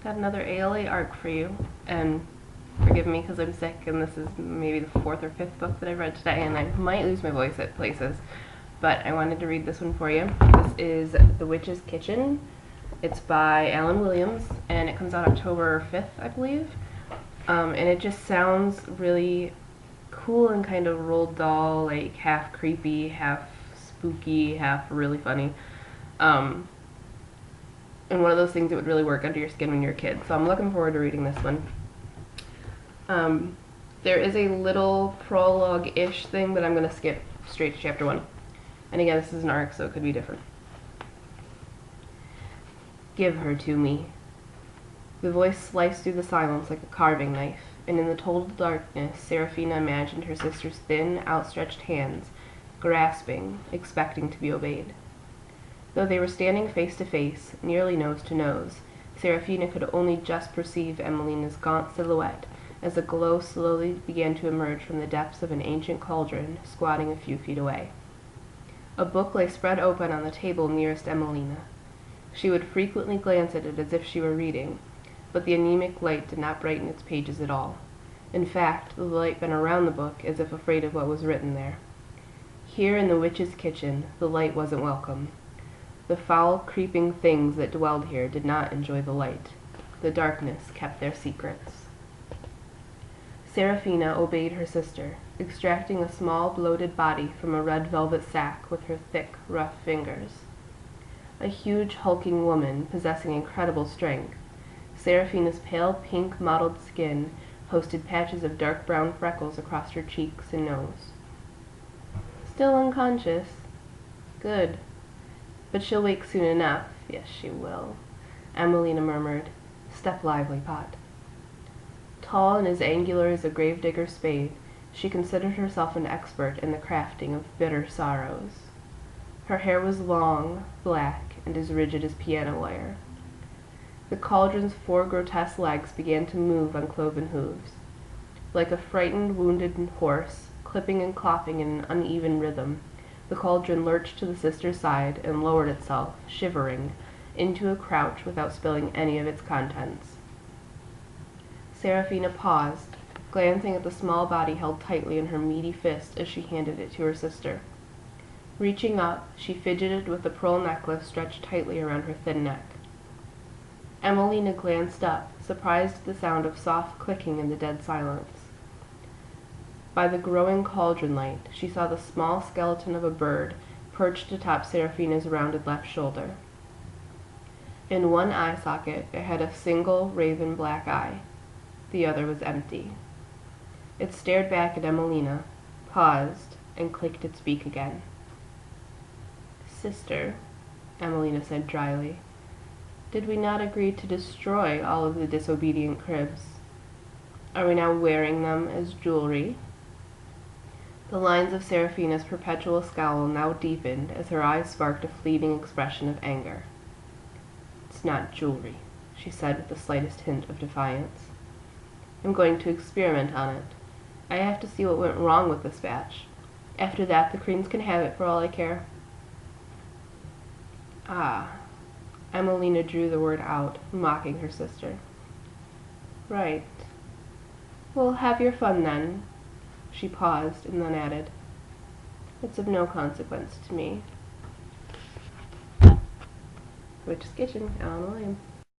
got another ALA arc for you, and forgive me because I'm sick, and this is maybe the fourth or fifth book that I've read today, and I might lose my voice at places, but I wanted to read this one for you. This is The Witch's Kitchen. It's by Alan Williams, and it comes out October 5th, I believe, and it just sounds really cool and kind of Roald Dahl, like half creepy, half spooky, half really funny. And one of those things that would really work under your skin when you're a kid. So I'm looking forward to reading this one. There is a little prologue-ish thing, but I'm going to skip straight to chapter 1. And again, this is an arc, so it could be different. Give her to me. The voice sliced through the silence like a carving knife, and in the total darkness, Seraphina imagined her sister's thin, outstretched hands, grasping, expecting to be obeyed. Though they were standing face to face, nearly nose to nose, Seraphina could only just perceive Emelina's gaunt silhouette as a glow slowly began to emerge from the depths of an ancient cauldron squatting a few feet away. A book lay spread open on the table nearest Emelina. She would frequently glance at it as if she were reading, but the anemic light did not brighten its pages at all. In fact, the light bent around the book as if afraid of what was written there. Here in the witch's kitchen, the light wasn't welcome. The foul, creeping things that dwelled here did not enjoy the light. The darkness kept their secrets. Seraphina obeyed her sister, extracting a small, bloated body from a red velvet sack with her thick, rough fingers. A huge, hulking woman, possessing incredible strength, Seraphina's pale pink mottled skin hosted patches of dark brown freckles across her cheeks and nose. Still unconscious? Good. But she'll wake soon enough. Yes, she will, Emelina murmured. Step lively, Pot. Tall and as angular as a gravedigger's spade, she considered herself an expert in the crafting of bitter sorrows. Her hair was long, black, and as rigid as piano wire. The cauldron's 4 grotesque legs began to move on cloven hooves. Like a frightened, wounded horse, clipping and clopping in an uneven rhythm, the cauldron lurched to the sister's side and lowered itself, shivering, into a crouch without spilling any of its contents. Seraphina paused, glancing at the small body held tightly in her meaty fist as she handed it to her sister. Reaching up, she fidgeted with the pearl necklace stretched tightly around her thin neck. Emelina glanced up, surprised at the sound of soft clicking in the dead silence. By the growing cauldron light, she saw the small skeleton of a bird perched atop Seraphina's rounded left shoulder. In one eye socket, it had a single raven black eye. The other was empty. It stared back at Emelina, paused, and clicked its beak again. Sister, Emelina said dryly, did we not agree to destroy all of the disobedient cribs? Are we now wearing them as jewelry? The lines of Seraphina's perpetual scowl now deepened as her eyes sparked a fleeting expression of anger. It's not jewelry, she said with the slightest hint of defiance. I'm going to experiment on it. I have to see what went wrong with this batch. After that, the creams can have it for all I care. Ah. Emelina drew the word out, mocking her sister. Right. Well, have your fun then. She paused and then added, it's of no consequence to me. Witch's Kitchen, Alan Williams.